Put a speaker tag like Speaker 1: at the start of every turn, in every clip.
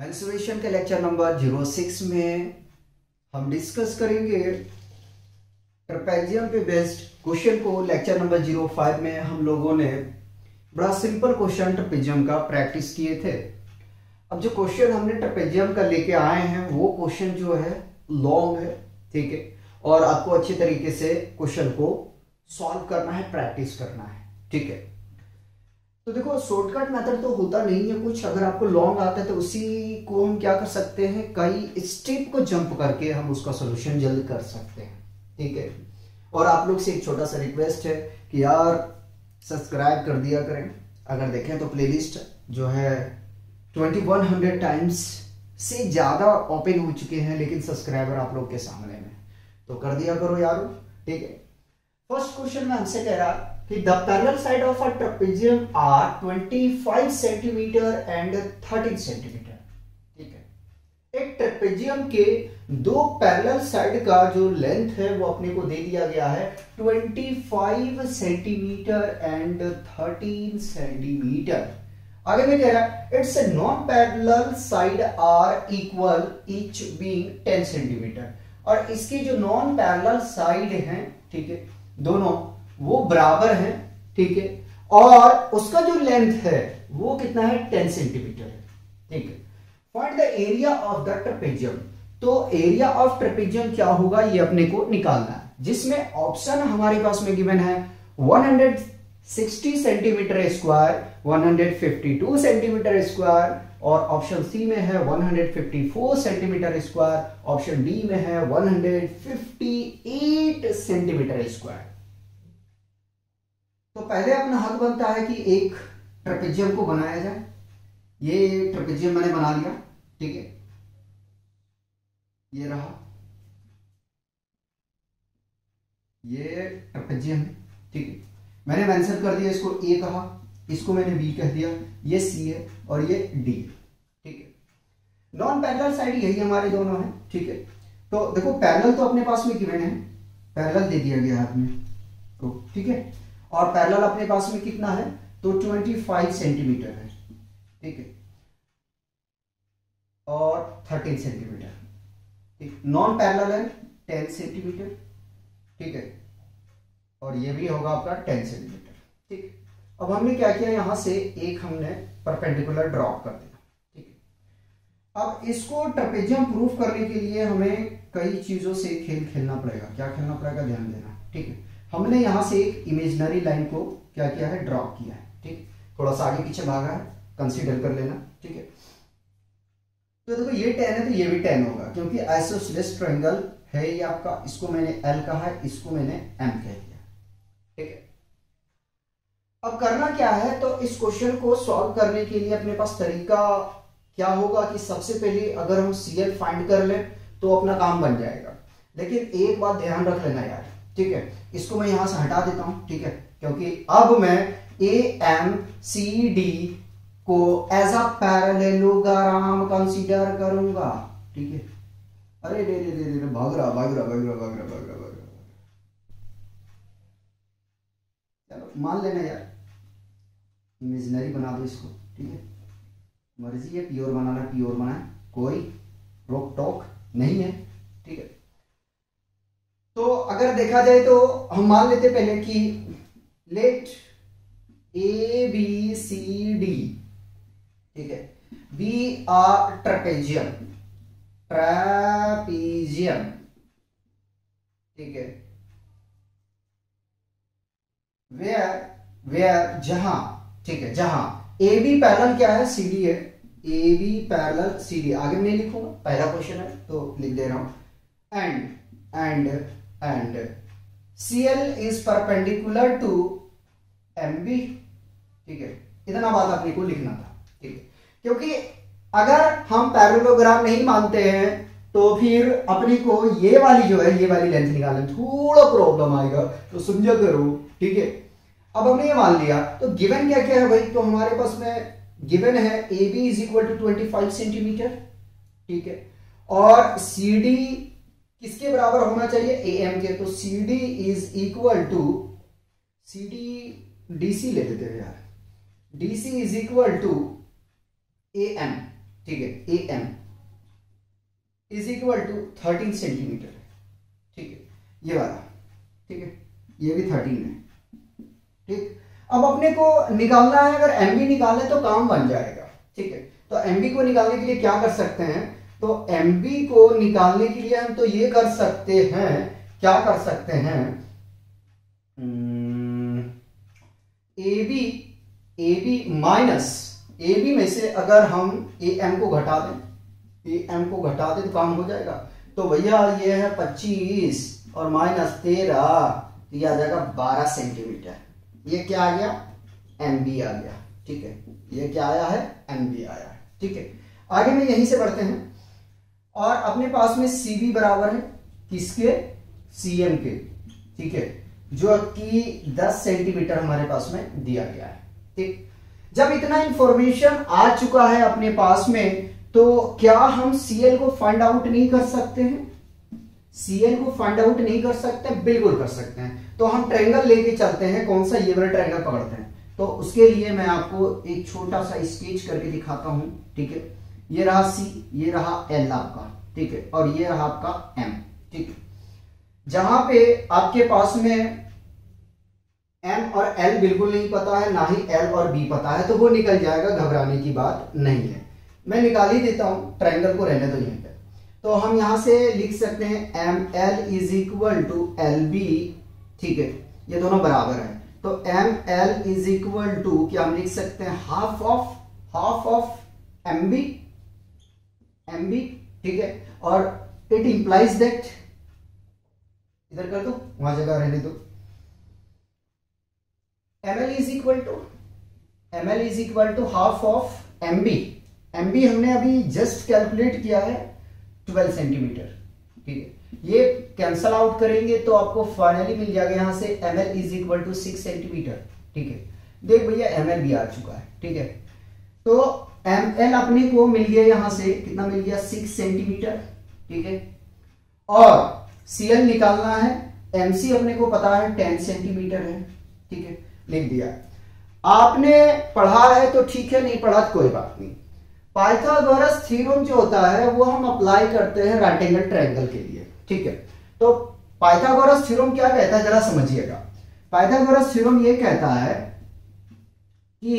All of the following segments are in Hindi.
Speaker 1: मेंसुरेशन के लेक्चर नंबर 06 में हम डिस्कस करेंगे ट्रेपेजियम पे बेस्ड क्वेश्चन को। लेक्चर नंबर 05 में हम लोगों ने बड़ा सिंपल क्वेश्चन ट्रेपेजियम का प्रैक्टिस किए थे। अब जो क्वेश्चन हमने ट्रेपेजियम का लेके आए हैं वो क्वेश्चन जो है लॉन्ग है, ठीक है, और आपको अच्छे तरीके से क्वेश्चन को सॉल्व करना है, प्रैक्टिस करना है, ठीक है। तो देखो शॉर्टकट मेथड तो होता नहीं है कुछ। अगर आपको लॉन्ग आता है तो उसी को हम क्या कर सकते हैं, कई स्टेप को जंप करके हम उसका सोल्यूशन जल्द कर सकते हैं, ठीक है। और आप लोग से एक छोटा सा रिक्वेस्ट है कि यार सब्सक्राइब कर दिया करें। अगर देखें तो प्लेलिस्ट जो है 2100 टाइम्स से ज्यादा ओपन हो चुके हैं, लेकिन सब्सक्राइबर आप लोग के सामने में, तो कर दिया करो यारो, ठीक है। फर्स्ट क्वेश्चन में हमसे कह रहा कि the parallel side of a trapezium are 25 centimetre and 13 centimetre, ठीक है। एक ट्रेपेजियम के दो पैरेलल साइड का जो लेंथ है वो अपने को दे दिया गया है 25 सेंटीमीटर एंड 13 सेंटीमीटर। आगे में कह रहा है it's a non parallel side are equal each being 10 centimetre, और इसकी जो नॉन पैरेलल साइड है, ठीक है, दोनों वो बराबर है, ठीक है, और उसका जो लेंथ है वो कितना है 10 सेंटीमीटर है, ठीक है। Find the area of the trapezium. तो एरिया ऑफ ट्रेपेजियम क्या होगा ये अपने को निकालना है, जिसमें ऑप्शन हमारे पास में गिवन है 160 सेंटीमीटर स्क्वायर, 152 सेंटीमीटर स्क्वायर, और ऑप्शन सी में है 154 सेंटीमीटर स्क्वायर, ऑप्शन डी में है 158 सेंटीमीटर स्क्वायर। तो पहले अपना हक बनता है कि एक ट्रेपेजियम को बनाया जाए। ये ट्रेपेजियम मैंने बना लिया, ठीक है, ये रहा, ये ट्रेपेजियम है, ठीक है। मैंने मेंशन कर दिया, इसको ए कहा, इसको मैंने बी कह दिया, ये सी है और ये डी, ठीक है। नॉन पैरेलल साइड यही हमारे दोनों हैं, ठीक है। तो देखो पैरेलल तो अपने पास में गिवन है, पैरेलल दे दिया गया है अपने तो, ठीक है, और पैरेलल अपने पास में कितना है तो 25 सेंटीमीटर है, ठीक है, और 13 सेंटीमीटर, ठीक। नॉन पैरेलल है 10 सेंटीमीटर, ठीक है, और ये भी होगा आपका 10 सेंटीमीटर, ठीक। अब हमने क्या किया, यहां से एक हमने परपेंडिकुलर ड्रॉप कर दिया, ठीक है। अब इसको ट्रेपेजियम प्रूफ करने के लिए हमें कई चीजों से खेल खेलना पड़ेगा। क्या खेलना पड़ेगा, ध्यान देना, ठीक है। हमने यहां से एक इमेजिनरी लाइन को क्या किया है, ड्रॉ किया है, ठीक। थोड़ा सा आगे पीछे भागा है, कंसीडर कर लेना, ठीक है। तो देखो ये 10 है तो ये भी 10 होगा, क्योंकि आइसोसेलेस ट्रायंगल है ये आपका। इसको मैंने एल कहा है, इसको मैंने एम कह दिया, ठीक है। अब करना क्या है, तो इस क्वेश्चन को सॉल्व करने के लिए अपने पास तरीका क्या होगा कि सबसे पहले अगर हम CL फाइंड कर लें तो अपना काम बन जाएगा। लेकिन एक बात ध्यान रख लेना यार, ठीक है, इसको मैं यहां से हटा देता हूं, ठीक है, क्योंकि अब मैं AMCD को एज अ पैरेललोग्राम कंसीडर करूंगा, ठीक है। अरे रे रे रे रे भाग रहा भाग रहा भाग रहा भाग रहा भाग रहा भाग रहा। चलो मान लेना यार, इमेजिनरी बना दो इसको, ठीक है, मर्जी है, प्योर बनाना प्योर बनाए, कोई रोक टोक नहीं है, ठीक है। तो अगर देखा जाए तो हम मान लेते पहले कि लेट ABCD, ठीक है, बी आर ट्रेपेजियम, ट्रेपेजियम, ठीक है, वेयर जहां, ठीक है, जहां AB पैरेलल क्या है, CD है, AB पैरेलल CD। आगे मैं लिखूंगा, पहला क्वेश्चन है तो लिख दे रहा हूं, and CL is perpendicular to MB, ठीक है। इतना बात अपने को लिखना था, ठीक है, क्योंकि अगर हम पैरेललोग्राम नहीं मानते हैं तो फिर अपने को ये वाली जो है, ये वाली लेंथ निकालने में थोड़ा प्रॉब्लम आएगा, तो समझा करो, ठीक है। अब हमने ये मान लिया तो गिवन क्या क्या है भाई, तो हमारे पास में गिवन है AB is equal to 25 centimetre, ठीक है, और CD किसके बराबर होना चाहिए, AM के। तो CD is equal to, CD DC ले लेते हैं यार, DC is equal to AM, ठीक है, A M is equal to 13 centimetre, ठीक है, ये वाला, ठीक है, ये भी 13 है, ठीक। अब अपने को निकालना है, अगर एमबी निकाले तो काम बन जाएगा, ठीक है। तो एमबी को निकालने के लिए क्या कर सकते हैं, तो एमबी को निकालने के लिए हम तो ये कर सकते हैं, क्या कर सकते हैं, A B minus A B में से अगर हम ए एम को घटा दें तो काम हो जाएगा। तो भैया ये है 25 और माइनस 13, ये आ जाएगा 12 सेंटीमीटर। ये क्या आ गया, एम बी आ गया, ठीक है। ये क्या आया है, एम बी आया है, ठीक है। आगे में यहीं से बढ़ते हैं और अपने पास में सी बी बराबर है किसके, सी एम के, ठीक है, जो कि 10 सेंटीमीटर हमारे पास में दिया गया है, ठीक। जब इतना इंफॉर्मेशन आ चुका है अपने पास में, तो क्या हम सीएल को फाइंड आउट नहीं कर सकते हैं, सीएल को फाइंड आउट नहीं कर सकते, बिल्कुल कर सकते हैं। तो हम ट्रायंगल लेके चलते हैं, कौन सा, ये वाला ट्रायंगल पकड़ते हैं। तो उसके लिए मैं आपको एक छोटा सा स्केच करके दिखाता हूं, ठीक है। ये रहा सी, ये रहा एल आपका, ठीक है, और ये रहा आपका एम, ठीक है। जहां पे आपके पास में एम और एल बिल्कुल नहीं पता है, ना ही एल और बी पता है, तो वो निकल जाएगा, घबराने की बात नहीं है। मैं निकाल ही देता हूं, ट्रायंगल को रहने दो यहीं पे। तो हम यहां से लिख सकते हैं M L is equal to L B, ठीक है, ये दोनों बराबर है। तो M L is equal to क्या हम लिख सकते हैं, हाफ ऑफ एम बी, ठीक है। और इट इंप्लाइज दैट, इधर कर दो, वहां जगह रहने दो, ml is equal to half of M B हमने अभी जस्ट कैलकुलेट किया है 12 सेंटीमीटर, ठीक है। ये कैंसल आउट करेंगे तो आपको फाइनली मिल जाएगा यहां से ml is equal to 6 centimetre, ठीक है। देख भैया ml भी आ चुका है, ठीक है। तो ml अपने को मिल गया यहां से, कितना मिल गया, 6 सेंटीमीटर, ठीक है। और cl निकालना है, mc अपने को पता है 10 सेंटीमीटर है, ठीक है, लिख दिया। आपने पढ़ा है तो ठीक है, नहीं पढ़ा तो कोई बात नहीं। पाइथागोरस थ्योरम जो होता है वो हम अप्लाई करते हैं राइट एंगल ट्रायंगल के लिए, ठीक है। तो पाइथागोरस थ्योरम क्या कहता है, जरा समझिएगा। पाइथागोरस थ्योरम ये कहता है कि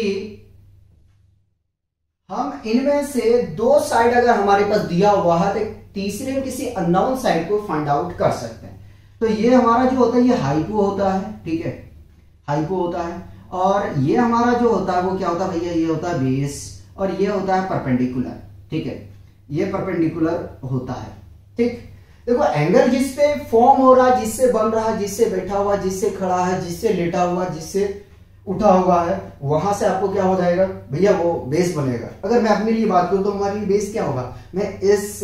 Speaker 1: हम इनमें से दो साइड अगर हमारे पास दिया हुआ है तो तीसरे किसी अननोन साइड को फाइंड आउट कर सकते हैं। तो ये हमारा जो होता है ये हाइपो होता है, ठीक है, हाइपो होता है। और ये हमारा जो होता है वो क्या होता है भैया, ये होता है बेस, और ये होता है परपेंडिकुलर, ठीक है, ये परपेंडिकुलर होता है, ठीक। देखो एंगल जिस पे फॉर्म हो रहा है, जिससे बन रहा है, जिससे बैठा हुआ, जिससे खड़ा है, जिससे लेटा हुआ, जिससे उठा हुआ है, वहां से आपको क्या हो जाएगा भैया, वो बेस बनेगा। अगर मैं अपने लिए बात करूं तो हमारे लिए बेस क्या होगा, मैं इस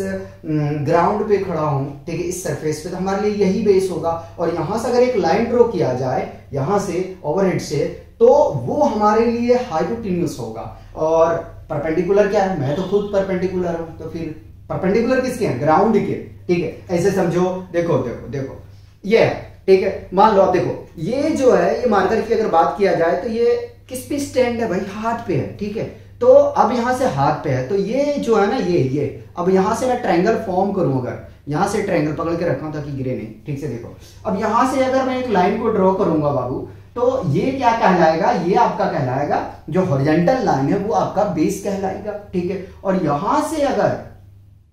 Speaker 1: ग्राउंड पे खड़ा हूं, ठीक है, इस सरफेस पे, तो हमारे लिए यही बेस होगा। और यहां से अगर एक लाइन ड्रॉ किया जाए यहां से ओवरहेड से, तो वो हमारे लिए हाइपोटेन्यूज होगा। और परपेंडिकुलर क्या है, मैं तो खुद परपेंडिकुलर हूं, तो फिर परपेंडिकुलर किसके हैं, ग्राउंड के, ठीक है। ऐसे समझो, देखो देखो देखो, ये है, ठीक है। मान लो आप देखो, ये जो है, ये मार्कर की अगर बात किया जाए तो ये किस पे स्टैंड है भाई, हाथ पे है, ठीक है। तो अब यहां से हाथ पे है, तो ये जो है ना, ये अब यहां से मैं ट्रायंगल फॉर्म करूं, अगर यहां से ट्रायंगल पकड़ के रखा हूं ताकि गिरे नहीं, ठीक से देखो। अब यहां से अगर मैं एक लाइन को ड्रॉ करूंगा बाबू, तो ये क्या कहलाएगा, ये आपका कहलाएगा, जो हॉरिजॉन्टल लाइन है वो आपका बेस कहलाएगा, ठीक है। और यहां से अगर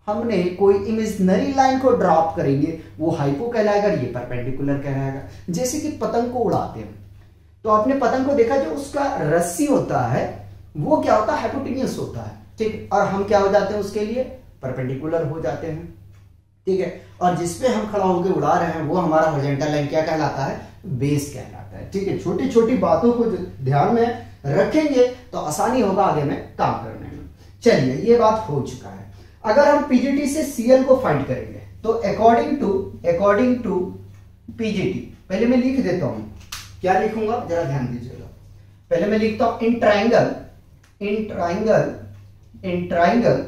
Speaker 1: हमने कोई इमेजिनरी लाइन को ड्रॉप करेंगे वो हाइपो कहलाएगा, ये परपेंडिकुलर कहलाएगा। जैसे कि पतंग को उड़ाते हैं, तो आपने पतंग को देखा, जो उसका रस्सी होता है वो क्या होता है, हाइपोटेन्यूस होता है, ठीक। और हम क्या हो जाते हैं उसके लिए, परपेंडिकुलर हो जाते हैं, ठीक है। और जिसपे हम खड़ा होकर उड़ा रहे हैं वो हमारा हॉरिजॉन्टल लाइन क्या कहलाता है, बेस कहलाता है, ठीक है। छोटी छोटी बातों को ध्यान में रखेंगे तो आसानी होगा आगे में काम करने में। चलिए, ये बात हो चुका है। अगर हम पीजीटी से सीएल को फाइंड करेंगे तो अकॉर्डिंग टू पीजीटी, पहले मैं लिख देता हूं, क्या लिखूंगा जरा ध्यान दीजिएगा। पहले मैं लिखता हूं इन ट्राइंगल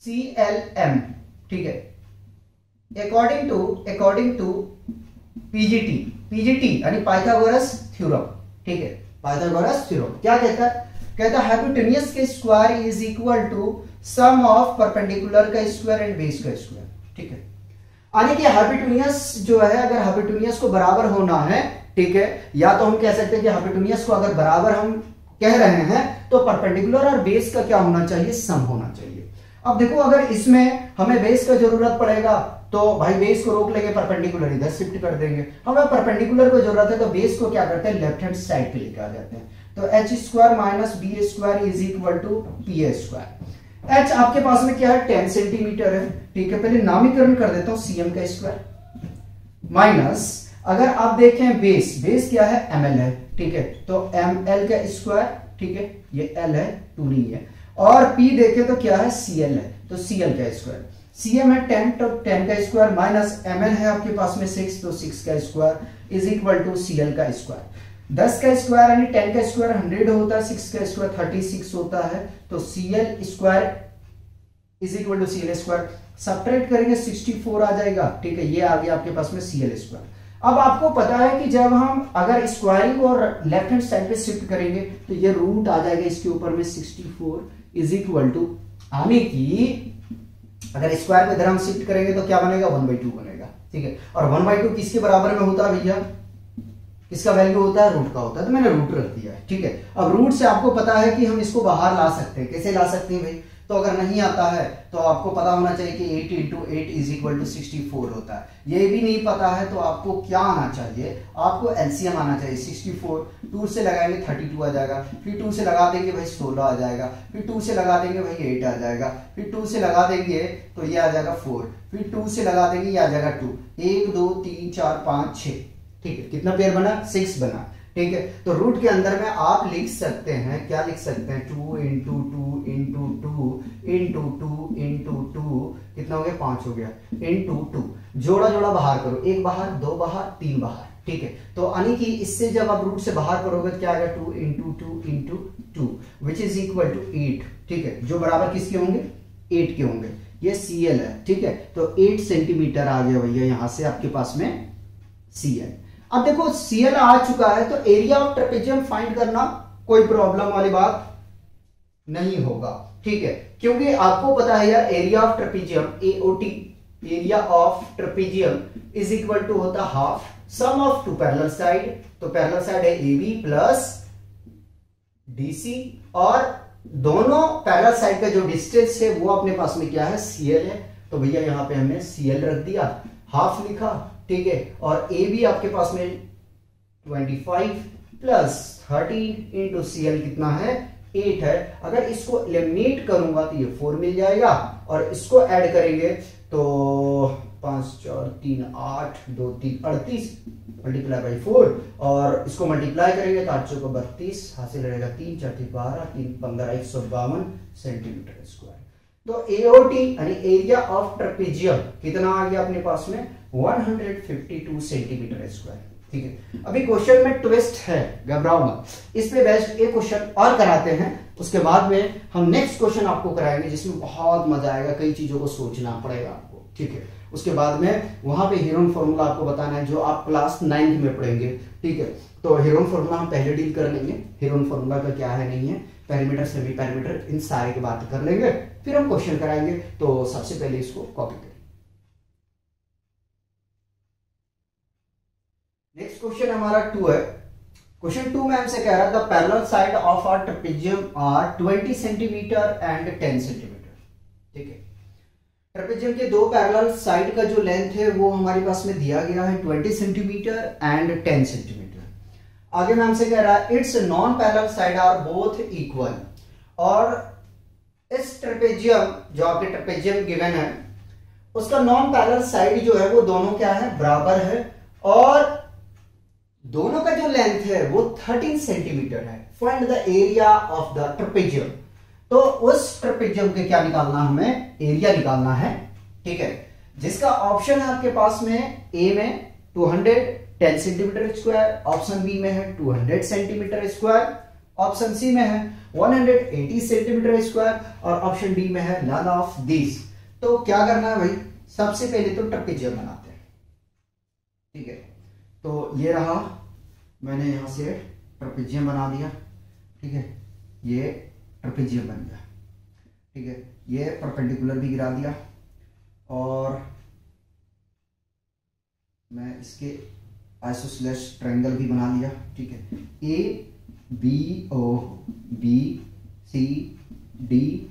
Speaker 1: CLM, ठीक है, अकॉर्डिंग टू पीजीटी यानी पाइथागोरस थ्योरम, ठीक है। पाइथागोरस थ्योरम क्या कहता है, कहता है हाइपोटेन्यूस के square is equal to sum of perpendicular का स्क्वायर एंड बेस का स्क्वायर। ठीक है, यानी कि हाइपोटेन्यूस जो है, अगर हाइपोटेन्यूस को बराबर होना है, ठीक है, या तो हम कह सकते हैं कि हाइपोटेन्यूस को अगर बराबर हम कह रहे हैं तो परपेंडिकुलर और बेस का क्या होना चाहिए, सम होना चाहिए। अब देखो अगर इसमें हमें बेस का जरूरत पड़ेगा तो भाई बेस को रोक लेंगे, परपेंडिकुलर इधर शिफ्ट कर देंगे। हमें परपेंडिकुलर को जरूरत है तो बेस को क्या करते हैं, लेफ्ट हैंड साइड पे लेके आ जाते हैं। तो H square minus B square is equal to P square. H आपके पास में क्या है, 10 सेंटीमीटर है। ठीक है, पहले नामीकरण कर देता हूं, सीएम का स्क्वायर माइनस, अगर आप देखें बेस, बेस क्या है, ml है। ठीक है, तो ml का स्क्वायर, ठीक है, ये l है, 2 नहीं है। और p देखे तो क्या है, cl है, तो cl का स्क्वायर। cm है 10, तो 10 का स्क्वायर माइनस ml है आपके पास में 6, तो 6 का square is equal to cl का स्क्वायर। 10 का स्क्वायर यानी 10 का स्क्वायर 100 होता है, 6 का स्क्वायर 36 होता है, तो cl square is equal to cl square. Subtract करेंगे 64 आ जाएगा। ठीक है, ये आ गया आपके पास में cl स्क्वायर। अब आपको पता है कि जब हम अगर स्क्वायरिंग और लेफ्ट हैंड साइड पे शिफ्ट करेंगे तो ये रूट आ जाएगा इसके ऊपर में 64 इज इक्वल टू, यानी कि अगर स्क्वायर पे इधर हम शिफ्ट करेंगे तो क्या बनेगा, 1/2 बनेगा। ठीक है, और 1/2 किसके बराबर में होता है भैया, किसका वैल्यू होता है, रूट का होता है, तो मैंने रूट रख दिया है। ठीक है, अब रूट से आपको पता है कि हम इसको बाहर ला सकते हैं। कैसे ला सकते हैं भाई, तो अगर नहीं आता है तो आपको पता होना चाहिए कि 8 इंटू 8 इज इक्वल टू 64 होता है। ये भी नहीं पता है तो आपको क्या आना चाहिए, आपको एलसीएम आना चाहिए। 64 2 से लगाएंगे 32 आ जाएगा, फिर 2 से लगा देंगे भाई 16 आ जाएगा, फिर 2 से लगा देंगे भाई 8 आ जाएगा, फिर 2 से लगा देंगे तो ये आ जाएगा 4, फिर 2 से लगा देंगे ये आ जाएगा 2, 1 2 3 4 5 6। ठीक है, कितना पेयर बना, 6 बना। ठीक है, तो रूट के अंदर में आप लिख सकते हैं, क्या लिख सकते हैं, 2 इंटू 2 इंटू 2 इंटू 2 इंटू 2, कितना हो गया, 5 हो गया, इंटू 2। जोड़ा जोड़ा बाहर करो, 1 बाहर 2 बाहर 3 बाहर। ठीक है, तो यानी कि इससे जब आप रूट से बाहर करोगे तो क्या आएगा, 2 into 2 into 2 which is equal to 8। ठीक है, जो बराबर किसके होंगे, 8 के होंगे। ये सीएल है। ठीक है, तो 8 सेंटीमीटर आ गया भैया यहां से आपके पास में सीएल। अब देखो सीएल आ चुका है तो एरिया ऑफ ट्रेपेजियम फाइंड करना कोई प्रॉब्लम वाली बात नहीं होगा। ठीक है, क्योंकि आपको पता है यार area of trapezium AOT, area of trapezium is equal to होता half sum of 2 parallel side. तो पैरेलल साइड है AB प्लस DC, और दोनों पैरेलल साइड का जो डिस्टेंस है वो अपने पास में क्या है, CL है। तो भैया यहां पे हमने CL रख दिया, हाफ लिखा। ठीक है, और ए भी आपके पास में 25 प्लस 13 इंटू CL कितना है, 8 है। अगर इसको एलिमिनेट करूंगा तो ये 4 मिल जाएगा, और इसको ऐड करेंगे तो 5 4 3 8 2 3 38 मल्टीप्लाई बाई 4, और इसको मल्टीप्लाई करेंगे तो 8 चौको 32 हासिल रहेगा, 3 4 12 3 15 152 सेंटीमीटर स्क्वायर। तो एओटी यानी एरिया ऑफ ट्रेपेजियम कितना आ गया अपने पास में, 152 सेंटीमीटर स्क्वायर। ठीक है, अभी क्वेश्चन में ट्विस्ट है, घबराओ मत। इस पे बेस्ट एक क्वेश्चन और कराते हैं, उसके बाद में हम नेक्स्ट क्वेश्चन आपको कराएंगे जिसमें बहुत मजा आएगा, कई चीजों को सोचना पड़ेगा आपको। ठीक है, उसके बाद में वहां पे हेरोन फॉर्मूला आपको बताना है जो आप क्लास 9th में पढ़ेंगे। ठीक है, तो हेरोन फॉर्मूला हम पहले डील कर लेंगे, हेरोन फॉर्मूला का क्या है नहीं है, पैरामीटर सेमी पैरामीटर इन सारे की बात कर लेंगे, फिर हम क्वेश्चन कराएंगे। तो सबसे पहले इसको कॉपी करें। नेक्स्ट क्वेश्चन हमारा 2 है। क्वेश्चन 2 में हमसे कह रहा था parallel side of our trapezium are 20 centimetre and 10 centimetre. ठीक है, ट्रेपेजियम के दो पैरेलल साइड का जो लेंथ है वो हमारे पास में दिया गया है 20 सेंटीमीटर एंड 10 सेंटीमीटर। आगे में हमसे कह रहा है it's non parallel side are both equal, और इस ट्रेपेजियम जो आपके ट्रेपेजियम गिवन है उसका नॉन पैरेलल साइड जो है वो दोनों क्या है, बराबर है, और दोनों का जो लेंथ है वो 13 सेंटीमीटर है। Find the area of the trapezium. तो उस ट्रेपेजियम के क्या निकालना, हमें एरिया निकालना है। ठीक है, जिसका ऑप्शन है आपके पास में ए में 210 सेंटीमीटर स्क्वायर, ऑप्शन बी में है 200 सेंटीमीटर स्क्वायर, ऑप्शन सी में है 180 सेंटीमीटर स्क्वायर, और ऑप्शन डी में है नन ऑफ दिस। तो क्या करना है भाई, सबसे पहले तो ट्रेपेजियम बनाते हैं। ठीक है, तो ये रहा, मैंने यहां से ट्रेपेजियम बना दिया। ठीक है, ये ट्रेपेजियम बन गया, ठीक है। ये परपेंडिकुलर भी गिरा दिया और मैं इसके आइसोसेलेस ट्रायंगल भी बना लिया, ठीक है। A B O B C D,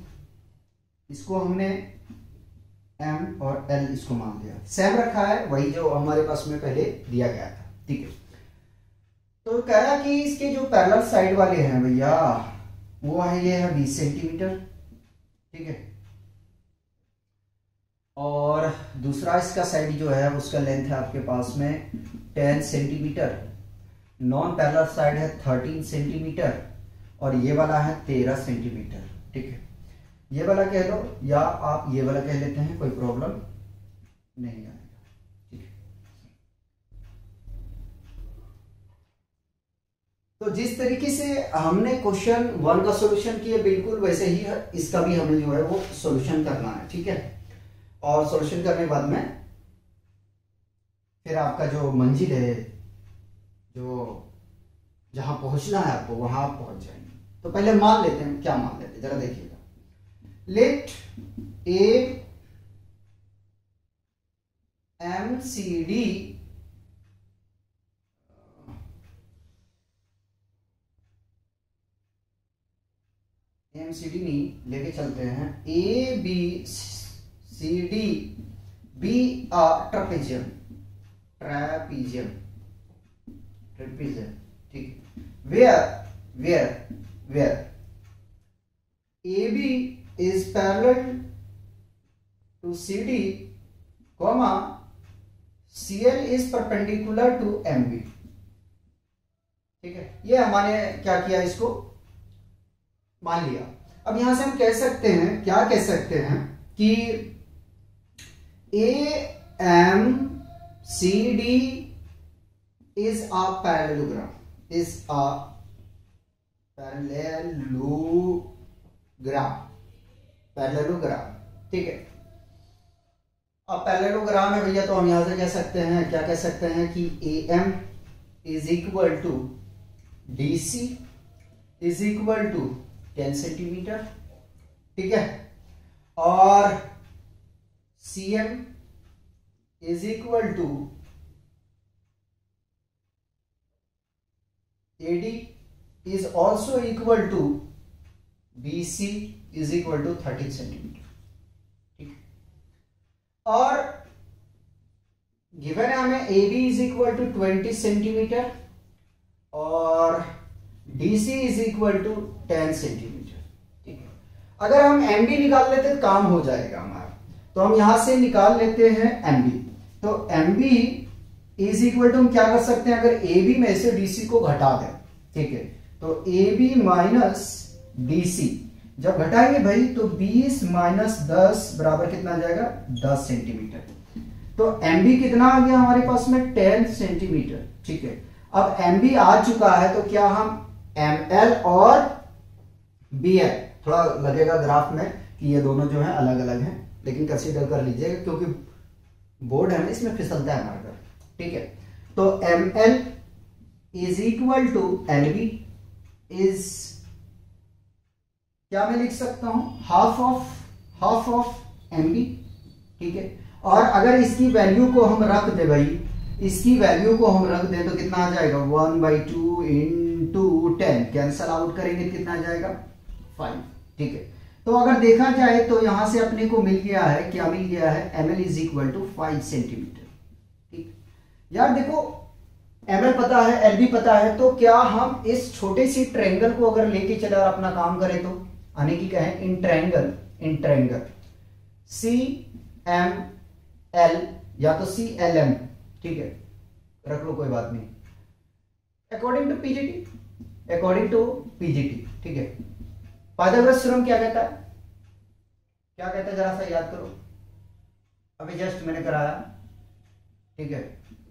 Speaker 1: इसको हमने एम और एल इसको मान लिया, सेम रखा है वही जो हमारे पास में पहले दिया गया था, ठीक है। तो कह रहा कि इसके जो पैरेलल साइड वाले हैं भैया वो है, ये है 20 सेंटीमीटर, ठीक है। और दूसरा इसका साइड जो है उसका लेंथ है आपके पास में 10 सेंटीमीटर, नॉन पैरेलल साइड है 13 सेंटीमीटर और ये वाला है 13 सेंटीमीटर, ठीक है। ये वाला कह लो या आप ये वाला कह लेते हैं, कोई प्रॉब्लम नहीं आएगा, ठीक है। तो जिस तरीके से हमने क्वेश्चन 1 का सॉल्यूशन किया बिल्कुल वैसे ही है इसका भी हमें जो है वो सॉल्यूशन करना है, ठीक है। और सॉल्यूशन करने के बाद में फिर आपका जो मंजिल है, जो जहां पहुंचना है आपको वहां आप पहुंच जाएंगे। तो पहले मान लेते हैं, क्या मान लेते हैं जरा देखिएगा। Let A M C D MCD नहीं लेके चलते हैं, A B C D be a trapezium, trapezium, trapezium, ठीक। Where A B is parallel to C D, comma C L is perpendicular to M B, ठीक है। ये हमारे क्या किया, इसको मान लिया। अब यहां से हम कह सकते हैं, क्या कह सकते हैं कि A M C D is a parallelogram, is a parallelogram, ठीक है। अब पैरेललोग्राम है भैया, तो हम यहां से कह सकते हैं, क्या कह सकते हैं कि A M is equal to D C is equal to 10 centimetre, ठीक है। और C M is equal to A D is also equal to B C is equal to 13 centimetre, ठीक है। और गिवन है हमें A B is equal to 20 centimetre और DC is equal to 10 centimetre, ठीक है। अगर हम MB निकाल लेते तो काम हो जाएगा हमारा, तो हम यहां से निकाल लेते हैं MB। तो MB इज इक्वल टू हम क्या कर सकते हैं, अगर AB में से DC को घटा दें, ठीक है, तो AB माइनस DC जब घटाएंगे भाई तो 20 माइनस 10 बराबर कितना आ जाएगा, 10 सेंटीमीटर। तो MB कितना आ गया हमारे पास में, 10 सेंटीमीटर, ठीक है। अब MB आ चुका है तो क्या हम ML और BL, थोड़ा लगेगा ग्राफ में कि ये दोनों जो है अलग अलग हैं, लेकिन कंसीडर कर लीजिएगा क्योंकि बोर्ड है ना इसमें फिसलता है मार्कर, ठीक है। तो ML is equal to LB is, क्या मैं लिख सकता हूं, हाफ ऑफ MB, ठीक है। और अगर इसकी वैल्यू को हम रख दे भाई, इसकी वैल्यू को हम रख दें तो कितना आ जाएगा, 1/2 इंटू 10, कैंसल आउट करेंगे तो कितना आ जाएगा, 5, ठीक है। तो अगर देखा जाए तो यहां से अपने को मिल गया है, क्या मिल गया है, ML is equal to 5 centimetre, ठीक। यार देखो ML पता है, LB पता है, तो क्या हम इस छोटे सी ट्रायंगल को अगर लेके चले और अपना काम करें तो आने की कहें इन ट्रायंगल CML या तो CLM, ठीक है, रख लो कोई बात नहीं, अकॉर्डिंग टू पीजीटी, ठीक है। पाइथागोरस थ्योरम क्या कहता है, जरा सा याद करो, अभी जस्ट मैंने कराया, ठीक है,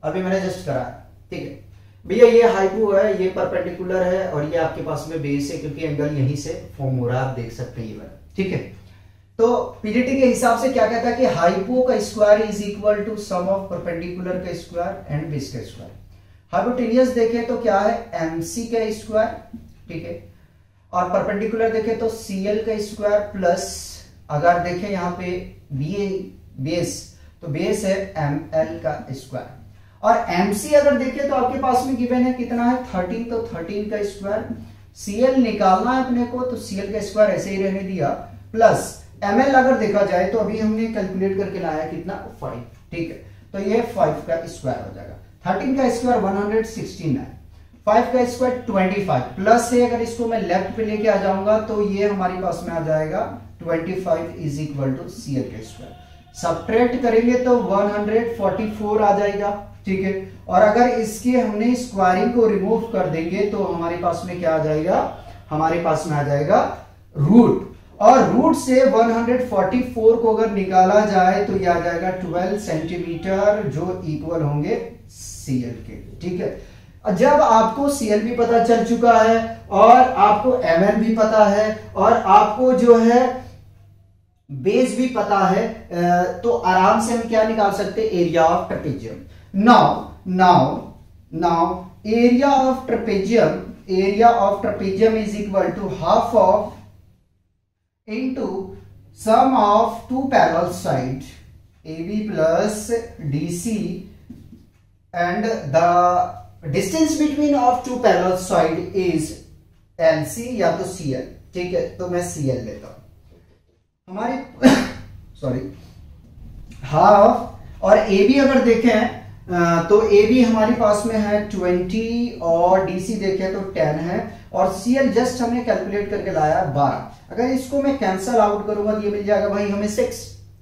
Speaker 1: अभी मैंने जस्ट कराया, ठीक है भैया। ये हाइपो है, ये परपेंडिकुलर है और ये आपके पास में बेस है, क्योंकि एंगल यहीं से फॉर्म हो रहा है, आप देख सकते हैं ये वाला, ठीक है। तो पीजीटी के हिसाब से क्या कहता है कि हाइपो का square is equal to sum of perpendicular का स्क्वायर एंड बेस का स्क्वायर। हाइपोटेनियस देखें तो क्या है, MC का स्क्वायर, ठीक है। और परपेंडिकुलर देखें तो CL का स्क्वायर प्लस, अगर देखें यहाँ पे बेस, तो बेस है ML का स्क्वायर। और MC अगर देखें तो आपके पास में गिवन है कितना है 13, तो 13 का स्क्वायर। CL निकालना है अपने को, तो CL का स्क्वायर ऐसे ही रहने दिया, प्लस ML अगर देखा जाए तो अभी हमने कैलकुलेट करके लाया कितना 5, ठीक है, तो ये 5 का स्क्वायर हो जाएगा। 13 का स्क्वायर 169, 5 का स्क्वायर 25, प्लस है अगर इसको मैं लेफ्ट पे लेके आ जाऊंगा तो ये हमारे पास में आ जाएगा 25 इज इक्वल टू CL का स्क्वायर। सब्ट्रैक्ट करेंगे तो 144 आ जाएगा, ठीक है। और अगर इसके हमने स्क्वायरिंग को रिमूव कर देंगे तो हमारे पास में क्या आ जाएगा, हमारे पास में आ जाएगा रूट, और रूट से 144 को अगर निकाला जाए तो यह आ जाएगा 12 सेंटीमीटर, जो इक्वल होंगे CL के, ठीक है। जब आपको CL भी पता चल चुका है और आपको ML भी पता है और आपको जो है बेस भी पता है, तो आराम से हम क्या निकाल सकते हैं, area of trapezium. Now area of trapezium is equal to half of into sum of two parallel side AB plus DC and the distance between of two parallel side is LC या तो CL, ठीक है, तो मैं CL लेता हूं हमारी सॉरी हाफ। और AB अगर देखें तो AB हमारे पास में है 20 और DC देखें तो 10 है, और CL जस्ट हमने कैलकुलेट करके लाया 12। अगर इसको मैं कैंसल आउट करूंगा तो ये मिल जाएगा भाई हमें 6,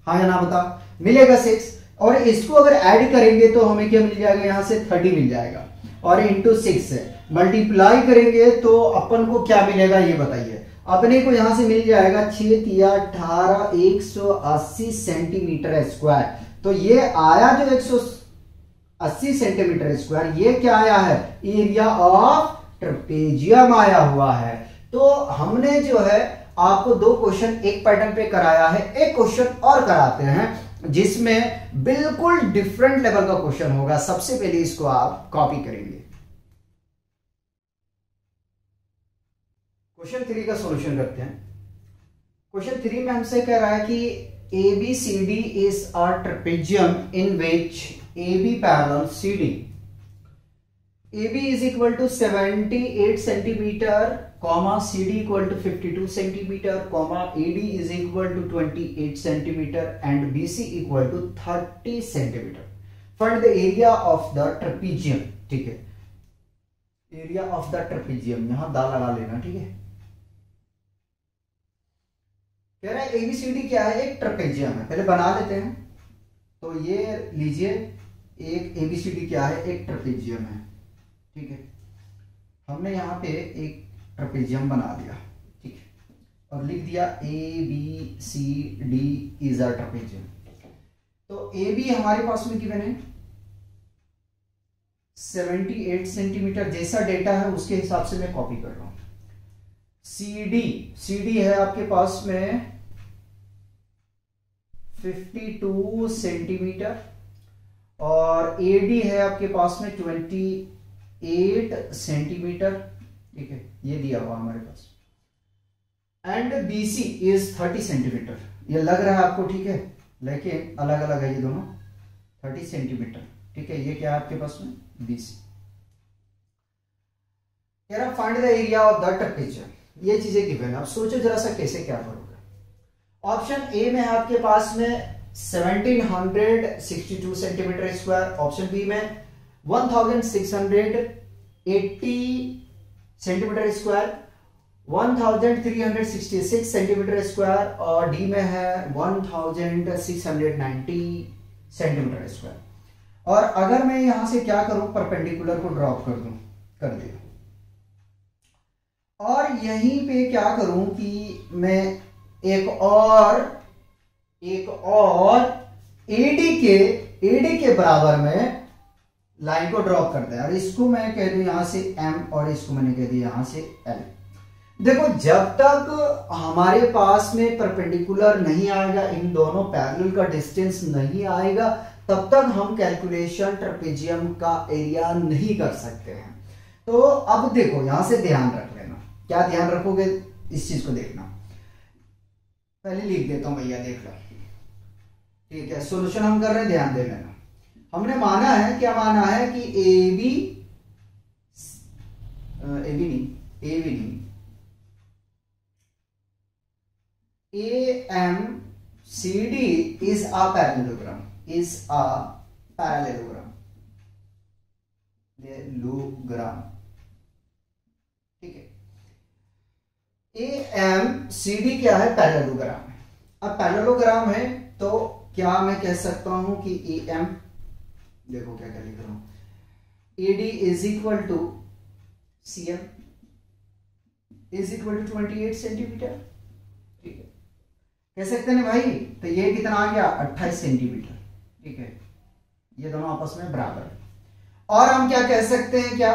Speaker 1: हाँ या ना बता, मिलेगा 6। और इसको अगर ऐड करेंगे तो हमें क्या मिल जाएगा, यहां से 30 मिल जाएगा, और इंटू 6 से मल्टीप्लाई करेंगे तो अपन को क्या मिलेगा ये बताइए। अपने को यहां से मिल जाएगा 6 तिया 18, 180 सेंटीमीटर स्क्वायर। तो ये आया जो 180 सेंटीमीटर स्क्वायर, ये क्या आया है, एरिया ऑफ ट्रेपेजियम आया हुआ है। तो हमने जो है आपको 2 क्वेश्चन एक पैटर्न पे कराया है, एक क्वेश्चन और कराते हैं जिसमें बिल्कुल डिफरेंट लेवल का क्वेश्चन होगा। सबसे पहले इसको आप कॉपी करेंगे। क्वेश्चन 3 का सॉल्यूशन करते हैं। क्वेश्चन 3 में हमसे कह रहा है कि ABCD is a trapezium in which AB parallel CD, AB is equal to 78 centimetre, comma CD equal to 52 centimetre, comma AD is equal to 28 centimetre and BC equal to 30 centimetre. Find the area of the trapezium, ठीक है, एरिया ऑफ द ट्रेपेजियम, यहां दा लगा लेना, ठीक है। कह रहा है ABCD क्या है, एक ट्रेपेजियम है, पहले बना लेते हैं। तो ये लीजिए, एक ABCD क्या है, एक ट्रेपेजियम है, ठीक है। हमने यहाँ पे एक ट्रेपेजियम बना दिया, ठीक है, और लिख दिया ABCD इज अ ट्रेपेजियम। तो AB हमारे पास में गिवन है 78 सेंटीमीटर, जैसा डेटा है उसके हिसाब से मैं कॉपी कर रहा हूं। CD है आपके पास में 52 सेंटीमीटर, और AD है आपके पास में 28 सेंटीमीटर, ठीक है, ये दिया हुआ हमारे पास। एंड BC इज 30 सेंटीमीटर, ये लग रहा है आपको, ठीक है, लेकिन अलग अलग है ये दोनों, 30 सेंटीमीटर, ठीक है। ये क्या है आपके पास में, BC। Find the area of the trapezium, ये चीजें गिवन है। अब सोचो जरा सा कैसे क्या करोगे। ऑप्शन ए में है आपके पास में 1762 सेंटीमीटर स्क्वायर, ऑप्शन बी में 1680 सेंटीमीटर स्क्वायर, 1366 सेंटीमीटर स्क्वायर, और डी में है 1690 सेंटीमीटर स्क्वायर। और अगर मैं यहां से क्या करूं, परपेंडिकुलर को ड्रॉप कर दूं, कर दिया, और यहीं पे क्या करूं कि मैं एक और AD के बराबर में लाइन को ड्रॉप कर दिया, और इसको मैं कह दूं यहां से M, और इसको मैंने कह दिया यहां से L। देखो, जब तक हमारे पास में परपेंडिकुलर नहीं आएगा, इन दोनों पैरेलल का डिस्टेंस नहीं आएगा, तब तक हम कैलकुलेशन ट्रेपेजियम का एरिया नहीं कर सकते हैं। तो अब देखो, यहां से ध्यान रख लेना, क्या ध्यान रखोगे इस चीज को देखना। पहले लिख देता हूं भैया, देख लो। ठीक है, सॉल्यूशन हम कर रहे हैं, ध्यान दे लेना। हमने माना है, क्या माना है कि ए बी नहीं, A M C D is a parallelogram, ठीक है। ए एम सी डी क्या है? पैरेललोग्राम है। अब पैरेललोग्राम है तो क्या मैं कह सकता हूं कि ए एम, देखो क्या क्या लिख रहा हूं, A D is equal to C M is equal to 28 centimetre. ठीक है, कह सकते हैं भाई। तो ये कितना आ गया? 28 सेंटीमीटर। ठीक है, ये दोनों आपस में बराबर है। और हम क्या कह सकते हैं, क्या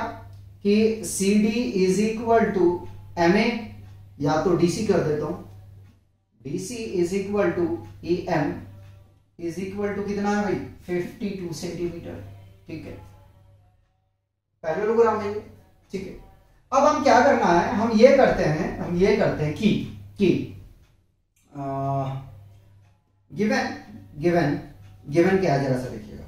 Speaker 1: कि C D is equal to M A, या तो डीसी कर देता हूं, DC is equal to E M is equal to कितना है भाई? 52 सेंटीमीटर। ठीक है, पैरेललोग्राम है। ठीक है, अब हम क्या करना है, हम ये करते हैं कि गिवन क्या है, जरा सा देखिएगा।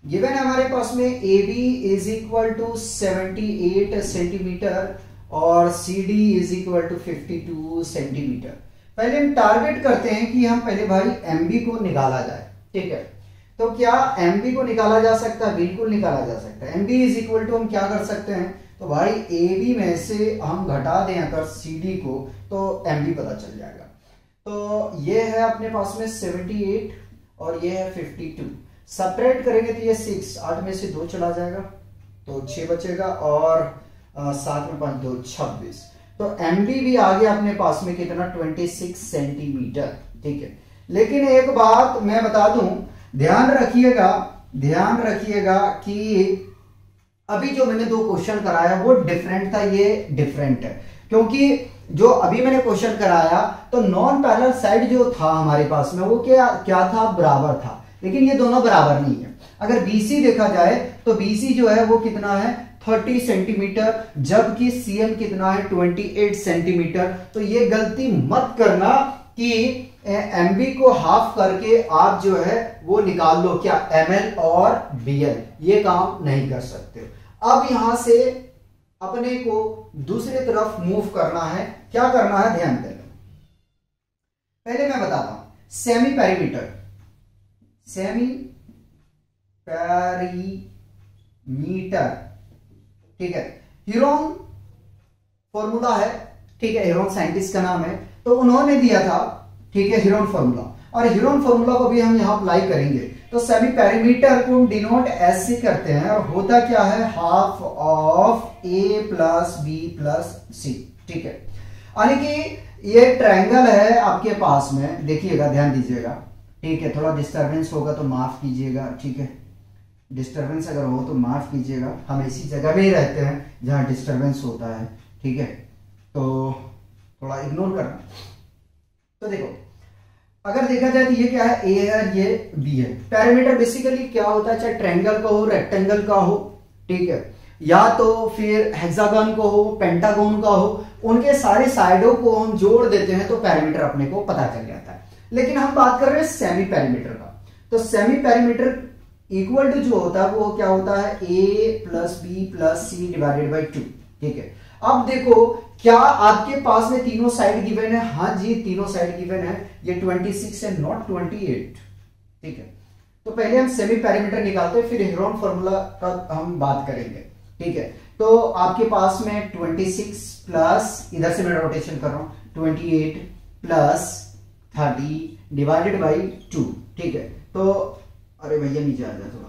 Speaker 1: गिवन है हमारे पास में A B is equal to 78 centimetre और C D is equal to 52 centimetre. पहले हम टारगेट करते हैं कि हम पहले भाई एम बी को निकाला जाए। ठीक है, तो क्या एम बी को निकाला जा सकता है? बिल्कुल निकाला जा सकता है। M B is equal to हम क्या कर सकते हैं, तो भाई ए बी में से हम घटा दें अगर सी डी को, तो एम बी पता चल जाएगा। तो ये है अपने पास में 78 और ये है 52। सेपरेट करेंगे तो ये 6, 8 में से 2 चला जाएगा तो 6 बचेगा, और 7 में 5 2 26। तो एम बी भी आ गया अपने पास में कितना? 26 सेंटीमीटर। ठीक है, लेकिन एक बात मैं बता दूं, ध्यान रखिएगा कि अभी जो मैंने 2 क्वेश्चन कराया वो डिफरेंट था, ये डिफरेंट है। क्योंकि जो अभी मैंने क्वेश्चन कराया तो नॉन पैरेलल साइड जो था हमारे पास में वो क्या था? बराबर था। लेकिन ये दोनों बराबर नहीं है। अगर बीसी देखा जाए तो बीसी जो है वो कितना है? 30 सेंटीमीटर, जबकि सीएम कितना है? 28 सेंटीमीटर। तो ये गलती मत करना कि एमबी को हाफ करके आप जो है वो निकाल लो क्या? एमएल और बीएल, ये काम नहीं कर सकते। अब यहां से अपने को दूसरी तरफ मूव करना है। क्या करना है, ध्यान देना। पहले मैं बताता हूं, सेमी पैरीमीटर ठीक है, ह्यूरोन फॉर्मूला है। ठीक है, ह्यूरोन साइंटिस्ट का नाम है, तो उन्होंने दिया था। ठीक है, ह्यूरोन फॉर्मूला, और ह्यूरोन फॉर्मूला को भी हम यहां अप्लाई करेंगे। तो सेमी पैरीमीटर को डिनोट ऐसे करते हैं, और होता क्या है? Half of A plus B plus C. ठीक है, यानी कि ये ट्रायंगल है आपके पास में, देखिएगा, ध्यान दीजिएगा। ठीक है, थोड़ा डिस्टरबेंस होगा तो माफ कीजिएगा। ठीक है, डिस्टरबेंस अगर हो तो माफ कीजिएगा, हम ऐसी जगह में ही रहते हैं जहां डिस्टरबेंस होता है। ठीक है, तो थोड़ा इग्नोर करना। तो देखो, अगर देखा जाए तो ये क्या है? ए है और ये बी है। पैरामीटर बेसिकली क्या होता है? चाहे ट्रायंगल का हो, रेक्टेंगल का हो, ठीक है, या तो फिर हेक्सागन को हो, पेंटागन का हो, उनके सारे साइडों को हम जोड़ देते हैं तो पैरामीटर अपने को पता चल जाता है। लेकिन हम बात कर रहे हैं सेमी पैरामीटर का। तो सेमी पैरामीटर इक्वल टू जो होता है वो क्या होता है? A plus B plus C divided by 2। ठीक है, अब देखो, क्या आपके पास में तीनों साइड गिवन है? हाँ जी, तीनों साइड गिवन है। ये 26 है, नॉट 28। ठीक है, तो पहले हम सेमी पैरामीटर निकालते हैं, फिर ह्यूरोन फॉर्मूला का हम बात करेंगे। ठीक है, तो आपके पास में 26 प्लस, इधर से मैं रोटेशन कर रहा हूं, 28 प्लस 30 डिवाइडेड बाई 2। ठीक है, तो अरे भैया नीचे आ जाए थोड़ा।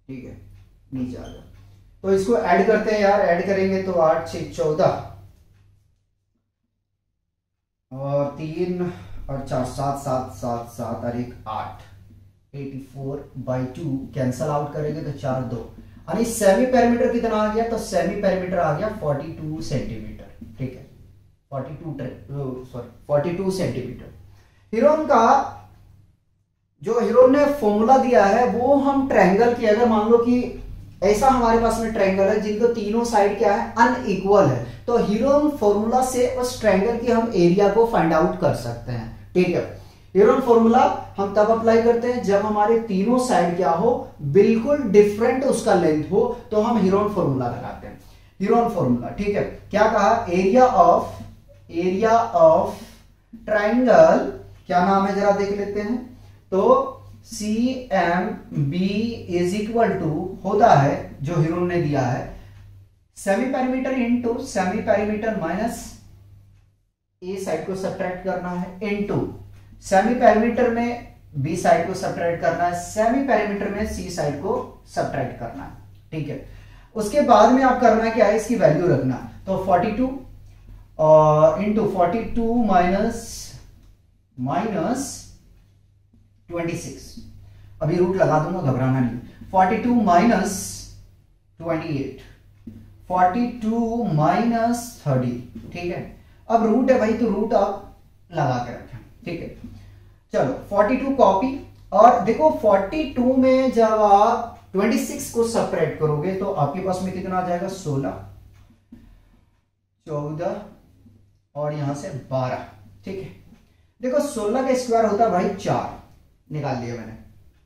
Speaker 1: ठीक है, नीचे आ जाए, तो इसको ऐड करते हैं यार। ऐड करेंगे तो 8 6 14 और 3 और 4 7 7 7 7 और 1 8, 84/2 कैंसल आउट करेंगे तो 4 2, यानी सेमी पैरामीटर कितना आ गया? तो सेमी पैरामीटर आ गया 42 सेंटीमीटर। ठीक है, 42 सेंटीमीटर। ह्यूरोन का जो ह्यूरोन ने फॉर्मूला दिया है वो हम ट्रायंगल की, अगर मान लो कि ऐसा हमारे पास में ट्रायंगल है जिनको तीनों साइड क्या है, अनइक्वल है, तो हीरोन फॉर्मूला से उस ट्रायंगल की हम एरिया को फाइंड आउट कर सकते हैं। ठीक है, हीरोन फॉर्मूला हम तब अप्लाई करते हैं जब हमारे तीनों साइड क्या हो, बिल्कुल डिफरेंट उसका लेंथ हो, तो हम हीरोन फॉर्मूला लगाते हैं। हीरोन फॉर्मूला, ठीक है, क्या कहा, एरिया ऑफ ट्रायंगल, क्या नाम है जरा देख लेते हैं, तो CMB इज इक्वल टू होता है जो हीरोन ने दिया है semi parameter into semi parameter minus A side को सब्ट्रैक्ट करना है इंटू सेमी पैरामीटर में बी साइड को सब्ट्रैक्ट करना है, सेमी पैरामीटर में सी साइड को सब्ट्रैक्ट करना है। ठीक है, उसके बाद में आप करना क्या है, इसकी वैल्यू रखना, तो 42 और इंटू 42 माइनस 26, अभी रूट लगा दूंगा, घबराना नहीं, 42 माइनस 28, 42 माइनस 30। ठीक है, अब रूट है भाई तो रूट आप लगा के रखें। ठीक है, चलो 42 कॉपी, और देखो 42 में जब आप 26 को सेपरेट करोगे तो आपके पास में कितना आ जाएगा, 16, 14 और यहां से 12। ठीक है, देखो 16 का स्क्वायर होता है भाई 4, निकाल लिया मैंने।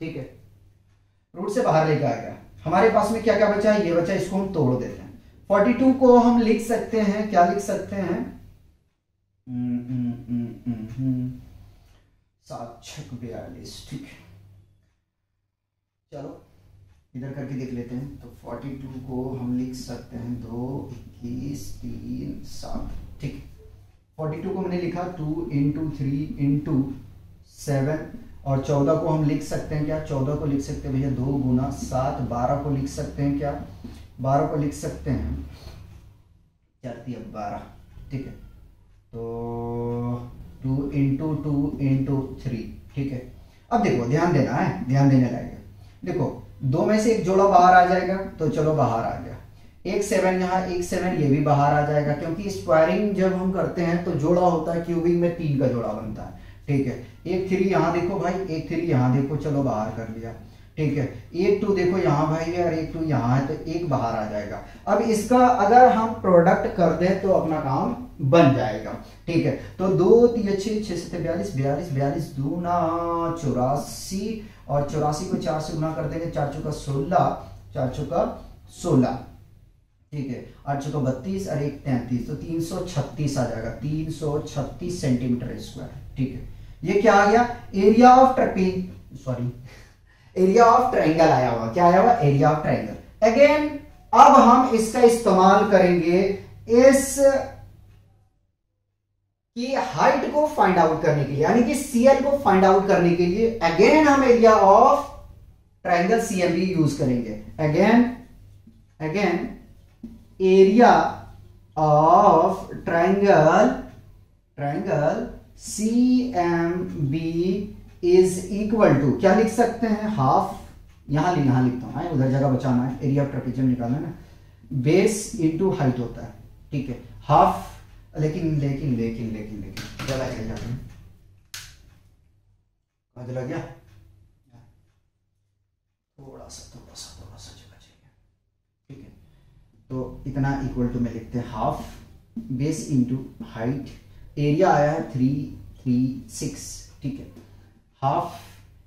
Speaker 1: ठीक है, रूट से बाहर लेके आ गया, हमारे पास में क्या क्या बचा है, ये बचा, इसको हम तोड़ देते हैं। 42 को हम लिख सकते हैं, क्या लिख सकते हैं, 7 6 42। ठीक है, चलो इधर करके देख लेते हैं, तो 42 को हम लिख सकते हैं 2 21 3 7। ठीक है, 42 को मैंने लिखा 2 इंटू 3 इंटू 7, और 14 को हम लिख सकते हैं क्या, 14 को लिख सकते हैं भैया 2 गुना 7, 12 को लिख सकते हैं क्या, 12 को लिख सकते हैं 12। ठीक है, तो 2 इंटू 2 इंटू 3। ठीक है, अब देखो ध्यान देना है, ध्यान देने लायक, देखो 2 में से एक जोड़ा बाहर आ जाएगा, तो चलो बाहर आ गया, एक 7 यहाँ, एक 7 ये भी बाहर आ जाएगा, क्योंकि स्क्वायरिंग जब हम करते हैं तो जोड़ा होता है, क्यूबिंग में 3 का जोड़ा बनता है। ठीक है, एक 3 यहाँ देखो भाई, एक 3 यहाँ देखो, चलो बाहर कर लिया। ठीक है, एक 2 देखो यहाँ भाई, और एक 2 यहाँ है, तो एक बाहर आ जाएगा। अब इसका अगर हम प्रोडक्ट कर दें तो अपना काम बन जाएगा। ठीक है, तो 2 3 6 6 7 42 42 42 दूना 84, और 84 को 4 से गुना कर देंगे, 4 चौका 16, 4 चौका 16। ठीक है, 8 चौका 32 और 1 33, तो 336 आ जाएगा, 336 सेंटीमीटर स्क्वायर। ठीक है, ये क्या आ गया, area of area of triangle आया हुआ, क्या आया हुआ, एरिया ऑफ ट्रायंगल। अगेन अब हम इसका इस्तेमाल करेंगे इस की हाइट को फाइंड आउट करने के लिए, यानी कि CL को फाइंड आउट करने के लिए अगेन हम area of triangle CMB use करेंगे। Again area of triangle CMB is equal to, क्या लिख सकते हैं, हाफ, यहां लिखता हूं, उधर जगह बचाना है, एरिया ऑफ ट्रेपेजियम निकालना है ना, बेस इंटू हाइट होता है। ठीक है, हाफ, लेकिन चला गया, चला गया, थोड़ा सा जगह चाहिए। ठीक है, तो इतना इक्वल टू में लिखते हैं half base into height, area आया है 336। ठीक है, हाफ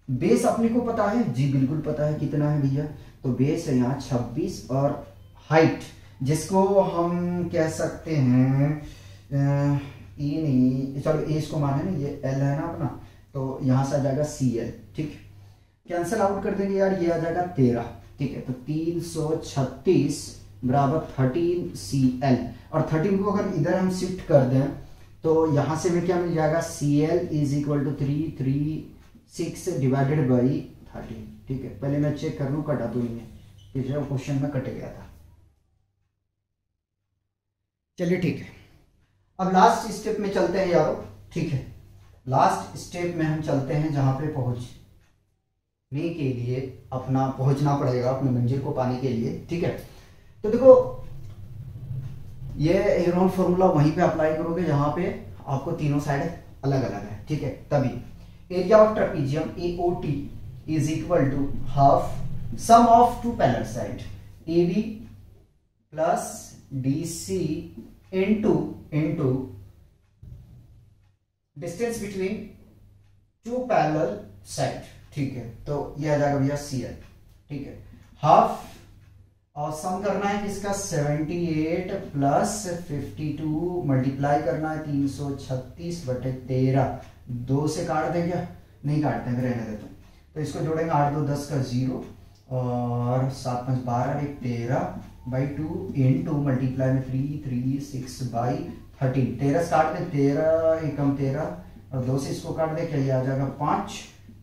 Speaker 1: बेस अपने को पता है जी, बिल्कुल पता है, कितना है भैया, तो बेस है यहाँ 26, और हाइट जिसको हम कह सकते हैं ई नहीं, चलो ए इसको माने ना, ये एल है ना अपना, तो यहां से आ जाएगा CL। ठीक, कैंसिल आउट कर देंगे यार, ये आ जाएगा 13। ठीक है, तो 336 बराबर 13 CL, और 13 को अगर इधर हम शिफ्ट कर दें तो यहां से हमें क्या मिल जाएगा, CL is equal to 336 divided by 13। ठीक है, पहले मैं चेक कर लूं कटा तो नहीं है, पिछले क्वेश्चन में कट गया था। चलिए ठीक है, अब लास्ट स्टेप में चलते हैं यारों। ठीक है, लास्ट स्टेप में हम चलते हैं जहां पे पहुंचने के लिए अपना पहुंचना पड़ेगा अपने मंजिल को पाने के लिए। ठीक है, तो देखो ये हेरोन फॉर्मूला वहीं पे अप्लाई करोगे जहां पे आपको तीनों साइड अलग अलग है। ठीक है, तभी area of trapezium AOT is equal to half sum of two parallel side, AB plus DC into distance between two parallel side, ठीक है। तो ये आ जाएगा भैया CL, ठीक है। हाफ और सम करना है किसका 78 प्लस 52 मल्टीप्लाई करना है 336/13, 2 से काट दें क्या, नहीं काटते हैं, रहने देते हैं। तो इसको जोड़ेंगे 8 2 10 का 0 और 7 5 12 1 13/2 इंटू मल्टीप्लाई में 3 3 6/13, 13 से काट दें 13 एकम 13 और 2 से इसको काट दें क्या, ये आ जाएगा 5,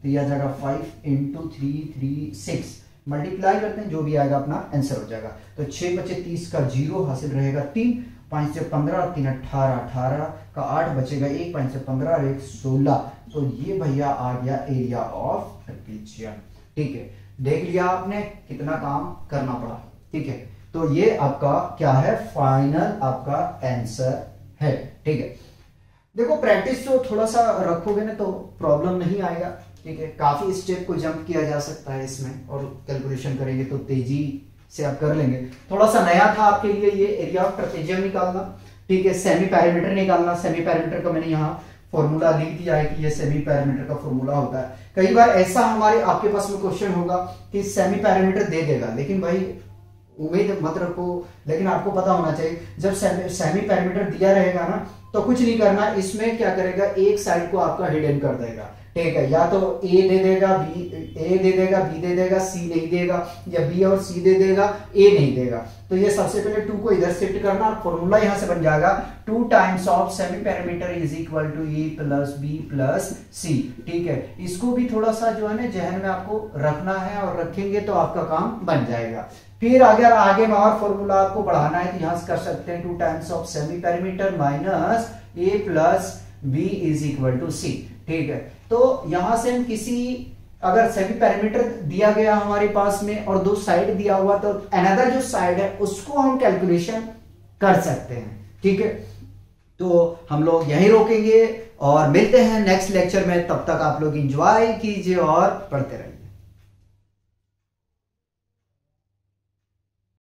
Speaker 1: तो ये आ जाएगा 5 इंटू 3 3 6 मल्टीप्लाई करते हैं, जो भी आएगा अपना आंसर हो जाएगा। तो 6 बचे 30 का 0 हासिल रहेगा 3, 5 से 15 3 18 18 का 8 बचेगा 1, 5 से 15 और 1 16। तो ये भैया आ गया एरिया ऑफ ट्रेपेजियम, ठीक है। देख लिया आपने कितना काम करना पड़ा, ठीक है। तो ये आपका क्या है, फाइनल आपका आंसर है, ठीक है। देखो प्रैक्टिस तो थोड़ा सा रखोगे ना तो प्रॉब्लम नहीं आएगा, ठीक है। काफी स्टेप को जंप किया जा सकता है इसमें, और कैलकुलेशन करेंगे तो तेजी से आप कर लेंगे। थोड़ा सा नया था आपके लिए ये एरिया ऑफ ट्रेपेजियम निकालना, ठीक है। सेमी पैरामीटर निकालना, सेमी पैरामीटर का मैंने यहाँ फॉर्मूला लिख दिया है कि ये सेमी पैरामीटर का फॉर्मूला होता है। कई बार ऐसा हमारे आपके पास में क्वेश्चन होगा कि सेमी पैरामीटर दे देगा, लेकिन भाई उम्मीद मत रखो, लेकिन आपको पता होना चाहिए जब सेमी पैरामीटर दिया रहेगा ना तो कुछ नहीं करना, इसमें क्या करेगा, एक साइड को आपका हिडन कर देगा, ठीक है। या तो ए दे देगा, बी दे देगा, सी नहीं देगा, या बी और सी दे देगा, ए नहीं देगा। तो ये सबसे पहले 2 को इधर शिफ्ट करना और फॉर्मूला यहां से बन जाएगा 2 times of semi parameter is equal to A plus B plus C, ठीक है। इसको भी थोड़ा सा जो है ना जहन में आपको रखना है, और रखेंगे तो आपका काम बन जाएगा। फिर अगर आगे में और फॉर्मूला आपको बढ़ाना है तो यहां से कर सकते हैं 2 times of semi parameter minus A plus B is equal to C, ठीक है। तो यहां से हम किसी अगर सेमी पैरामीटर दिया गया हमारे पास में और 2 साइड दिया हुआ, तो अनदर जो साइड है उसको हम कैलकुलेशन कर सकते हैं, ठीक है। तो हम लोग यहीं रोकेंगे और मिलते हैं नेक्स्ट लेक्चर में। तब तक आप लोग एंजॉय कीजिए और पढ़ते रहिए।